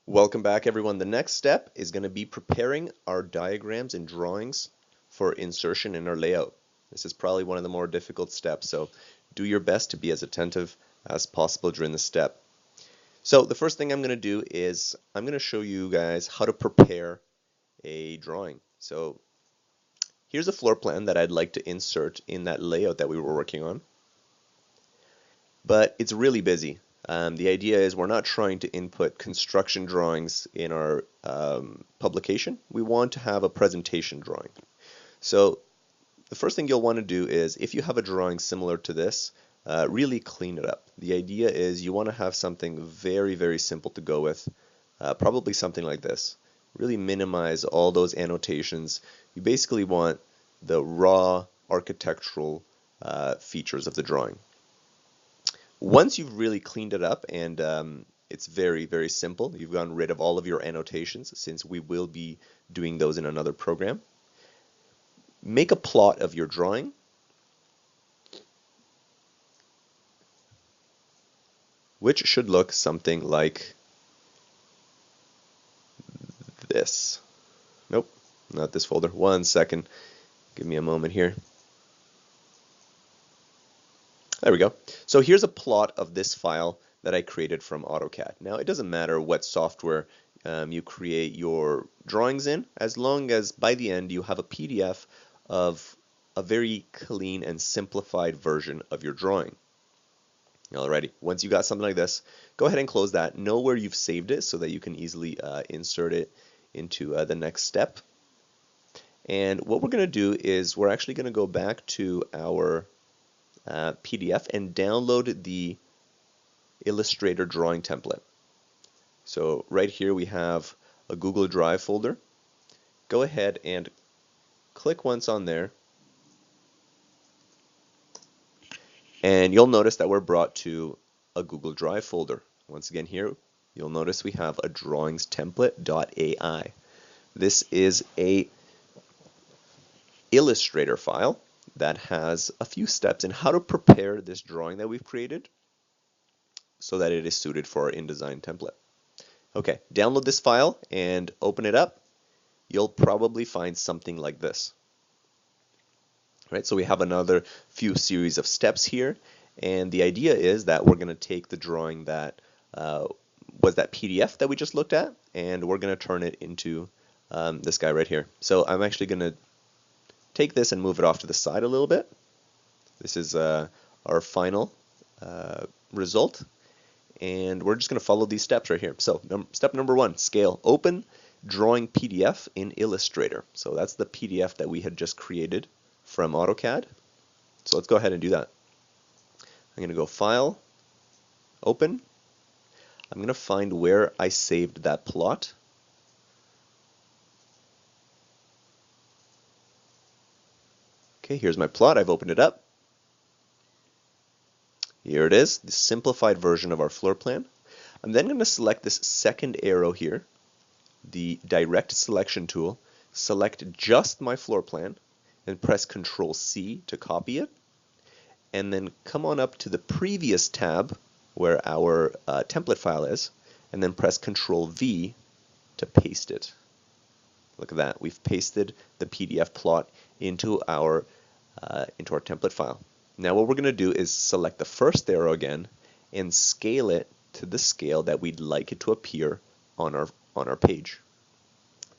Welcome back, everyone. The next step is going to be preparing our diagrams and drawings for insertion in our layout. This is probably one of the more difficult steps, so do your best to be as attentive as possible during this step. So the first thing I'm going to do is I'm going to show you guys how to prepare a drawing. So here's a floor plan that I'd like to insert in that layout that we were working on, but it's really busy. The idea is we're not trying to input construction drawings in our publication. We want to have a presentation drawing. So the first thing you'll want to do is, if you have a drawing similar to this, really clean it up. The idea is you want to have something very, very simple to go with, probably something like this. Really minimize all those annotations. You basically want the raw architectural features of the drawing. Once you've really cleaned it up and it's very, very simple, you've gotten rid of all of your annotations, since we will be doing those in another program, make a plot of your drawing. Which should look something like this. Nope, not this folder. One second. Give me a moment here. There we go. So here's a plot of this file that I created from AutoCAD. Now, it doesn't matter what software you create your drawings in, as long as by the end you have a PDF of a very clean and simplified version of your drawing. Alrighty, once you got something like this, go ahead and close that. Know where you've saved it so that you can easily insert it into the next step. And what we're going to do is we're actually going to go back to our PDF and download the Illustrator drawing template. So right here we have a Google Drive folder. Go ahead and click once on there, and you'll notice that we're brought to a Google Drive folder. Once again here, you'll notice we have a drawings template.ai. This is a Illustrator file that has a few steps in how to prepare this drawing that we've created so that it is suited for our InDesign template. Okay, download this file and open it up. You'll probably find something like this. Right, so we have another few series of steps here, and the idea is that we're going to take the drawing that was that PDF that we just looked at, and we're going to turn it into this guy right here. So I'm actually going to take this and move it off to the side a little bit. This is our final result, and we're just going to follow these steps right here. So step number one, scale. Open drawing PDF in Illustrator. So that's the PDF that we had just created from AutoCAD. So let's go ahead and do that. I'm going to go File, Open. I'm going to find where I saved that plot. Okay, here's my plot. I've opened it up. Here it is, the simplified version of our floor plan. I'm then going to select this second arrow here, the Direct Selection tool, select just my floor plan, and press Control C to copy it, and then come on up to the previous tab where our template file is, and then press Control V to paste it. Look at that, we've pasted the PDF plot into our template file. Now what we're going to do is select the first arrow again and scale it to the scale that we'd like it to appear on our page.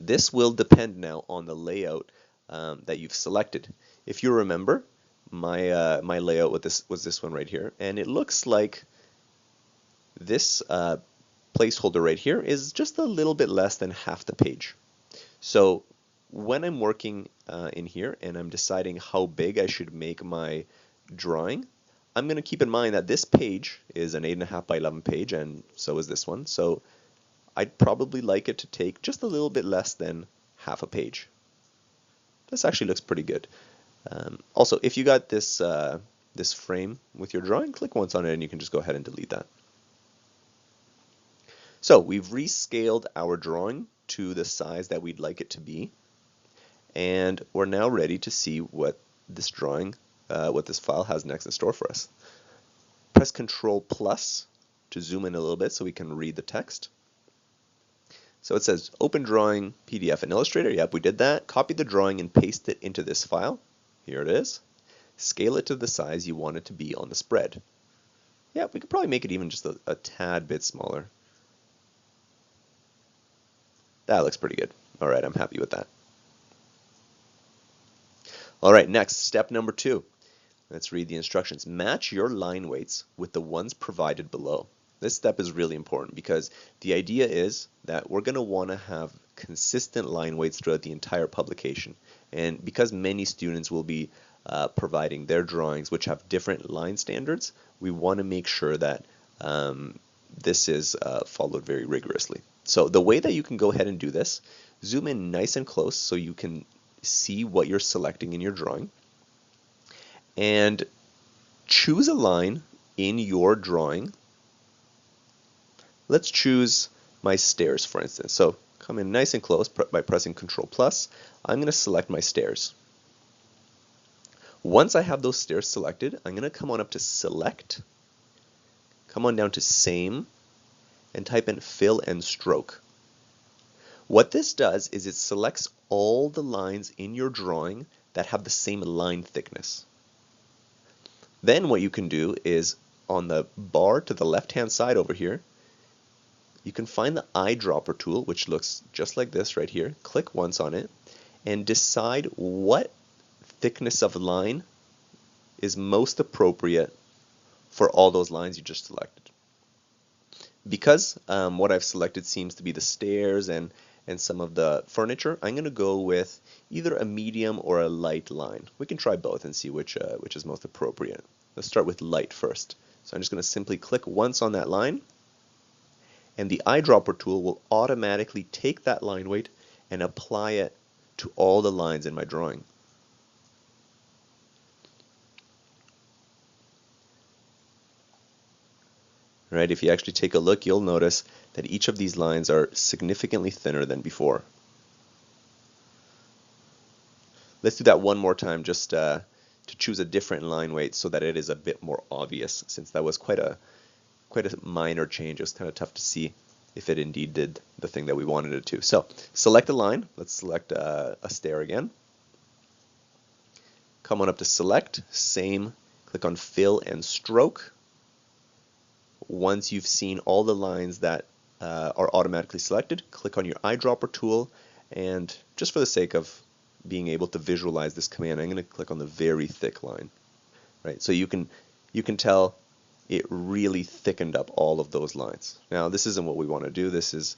This will depend now on the layout that you've selected. If you remember, my layout was this one right here, and it looks like this placeholder right here is just a little bit less than half the page. So when I'm working in here and I'm deciding how big I should make my drawing, I'm going to keep in mind that this page is an 8.5 by 11 page, and so is this one. So I'd probably like it to take just a little bit less than half a page. This actually looks pretty good. Also, if you got this this frame with your drawing, click once on it and you can just go ahead and delete that. So we've rescaled our drawing to the size that we'd like it to be, and we're now ready to see what this drawing, what this file has next in store for us. Press Control+ to zoom in a little bit so we can read the text. So it says open drawing PDF in Illustrator. Yep, we did that. Copy the drawing and paste it into this file. Here it is. Scale it to the size you want it to be on the spread. Yeah, we could probably make it even just a tad bit smaller. That looks pretty good. All right, I'm happy with that. All right, next, step number 2. Let's read the instructions. Match your line weights with the ones provided below. This step is really important because the idea is that we're going to want to have consistent line weights throughout the entire publication. And because many students will be providing their drawings which have different line standards, we want to make sure that this is followed very rigorously. So the way that you can go ahead and do this, zoom in nice and close so you can see what you're selecting in your drawing, and choose a line in your drawing. Let's choose my stairs, for instance. So come in nice and close by pressing Ctrl+. I'm going to select my stairs. Once I have those stairs selected, I'm going to come on up to Select, come on down to Same, and type in Fill and Stroke. What this does is it selects all the lines in your drawing that have the same line thickness. Then what you can do is on the bar to the left-hand side over here, you can find the eyedropper tool, which looks just like this right here. Click once on it and decide what thickness of line is most appropriate for all those lines you just selected. Because what I've selected seems to be the stairs and some of the furniture, I'm going to go with either a medium or a light line. We can try both and see which is most appropriate. Let's start with light first. So I'm just going to simply click once on that line, and the eyedropper tool will automatically take that line weight and apply it to all the lines in my drawing. Right, if you actually take a look, you'll notice that each of these lines are significantly thinner than before. Let's do that one more time just to choose a different line weight so that it is a bit more obvious, since that was quite a minor change. It was kind of tough to see if it indeed did the thing that we wanted it to. So select a line. Let's select a stair again. Come on up to Select, Same, click on Fill and Stroke. Once you've seen all the lines that are automatically selected, click on your eyedropper tool, and just for the sake of being able to visualize this command, I'm going to click on the very thick line. Right, so you can tell it really thickened up all of those lines. Now this isn't what we want to do. This is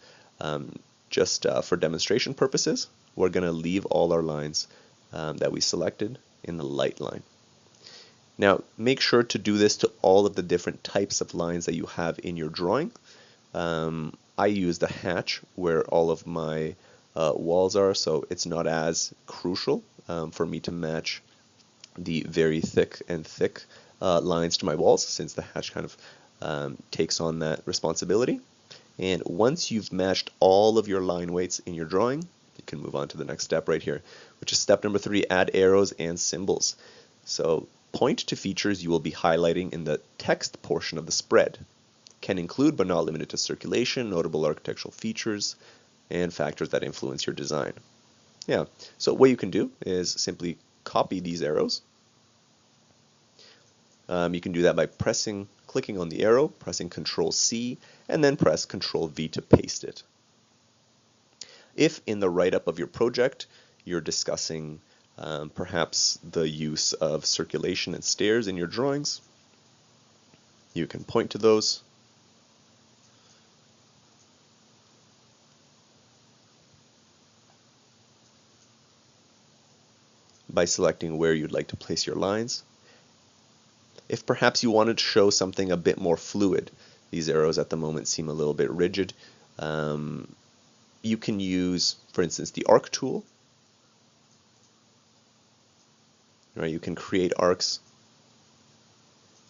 just for demonstration purposes. We're going to leave all our lines that we selected in the light line. Now, make sure to do this to all of the different types of lines that you have in your drawing. I use the hatch where all of my walls are, so it's not as crucial for me to match the very thick lines to my walls, since the hatch kind of takes on that responsibility. And once you've matched all of your line weights in your drawing, you can move on to the next step right here, which is step number 3, add arrows and symbols. So point to features you will be highlighting in the text portion of the spread. Can include but not limited to circulation, notable architectural features, and factors that influence your design. Yeah, so what you can do is simply copy these arrows. You can do that by clicking on the arrow, pressing Ctrl+C, and then press Ctrl+V to paste it. If in the write-up of your project you're discussing perhaps the use of circulation and stairs in your drawings, you can point to those. By selecting where you'd like to place your lines. If perhaps you wanted to show something a bit more fluid, these arrows at the moment seem a little bit rigid, you can use, for instance, the arc tool. Right, you can create arcs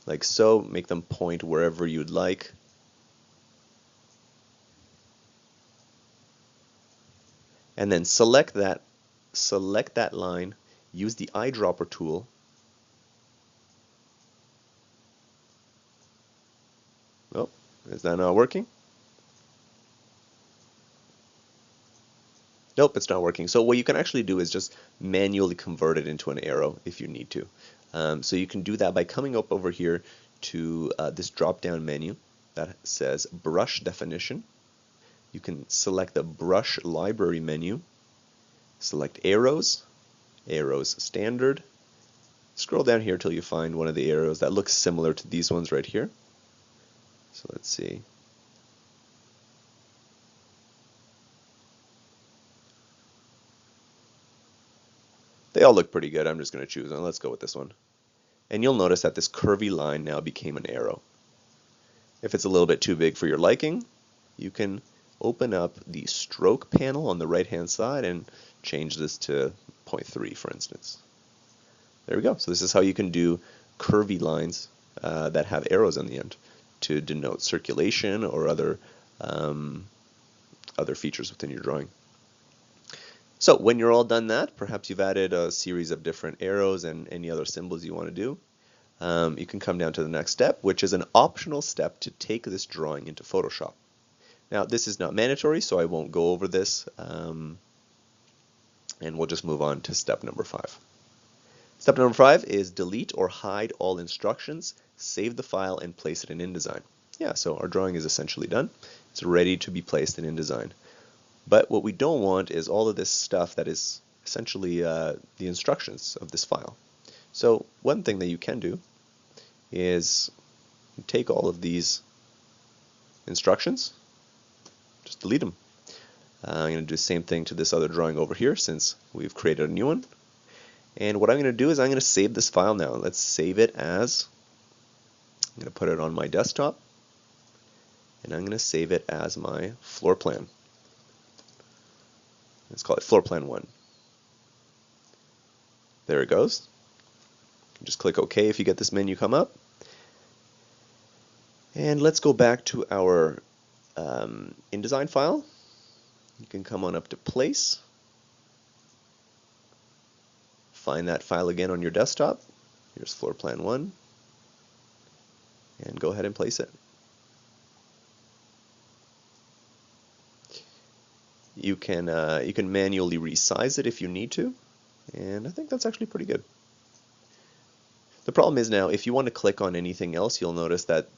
like so, make them point wherever you'd like. And then select that line, use the eyedropper tool, oh, is that not working? Nope, it's not working. So what you can actually do is just manually convert it into an arrow if you need to. So you can do that by coming up over here to this drop-down menu that says Brush Definition. You can select the Brush Library menu, select Arrows, Arrows Standard. Scroll down here till you find one of the arrows that looks similar to these ones right here. So let's see. They all look pretty good. I'm just going to choose one. Let's go with this one. And you'll notice that this curvy line now became an arrow. If it's a little bit too big for your liking, you can open up the stroke panel on the right-hand side and change this to 0.3, for instance. There we go. So this is how you can do curvy lines that have arrows on the end to denote circulation or other features within your drawing. So when you're all done that, perhaps you've added a series of different arrows and any other symbols you want to do, you can come down to the next step, which is an optional step to take this drawing into Photoshop. Now this is not mandatory, so I won't go over this, and we'll just move on to step number 5. Step number 5 is delete or hide all instructions, save the file, and place it in InDesign. Yeah, so our drawing is essentially done. It's ready to be placed in InDesign. But what we don't want is all of this stuff that is essentially the instructions of this file. So one thing that you can do is take all of these instructions, just delete them. I'm going to do the same thing to this other drawing over here since we've created a new one. And what I'm going to do is I'm going to save this file now. Let's save it as, I'm going to put it on my desktop, and I'm going to save it as my floor plan. Let's call it floor plan 1. There it goes. Just click OK if you get this menu come up. And let's go back to our InDesign file. You can come on up to Place. Find that file again on your desktop. Here's floor plan 1. And go ahead and place it. You can manually resize it if you need to, and I think that's actually pretty good. The problem is now, if you want to click on anything else, you'll notice that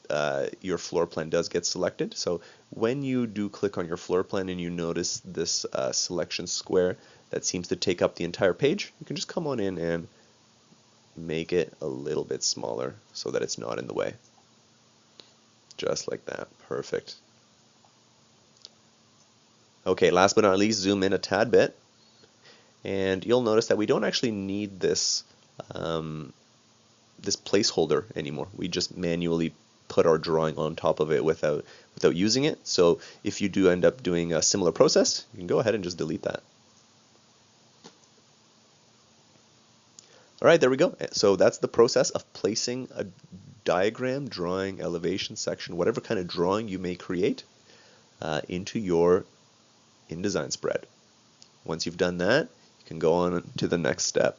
your floor plan does get selected. So when you do click on your floor plan and you notice this selection square that seems to take up the entire page, you can just come on in and make it a little bit smaller so that it's not in the way. Just like that. Perfect. Okay, last but not least, zoom in a tad bit, and you'll notice that we don't actually need this this placeholder anymore. We just manually put our drawing on top of it without using it. So if you do end up doing a similar process, you can go ahead and just delete that. All right, there we go. So that's the process of placing a diagram, drawing, elevation, section, whatever kind of drawing you may create into your InDesign spread. Once you've done that, you can go on to the next step.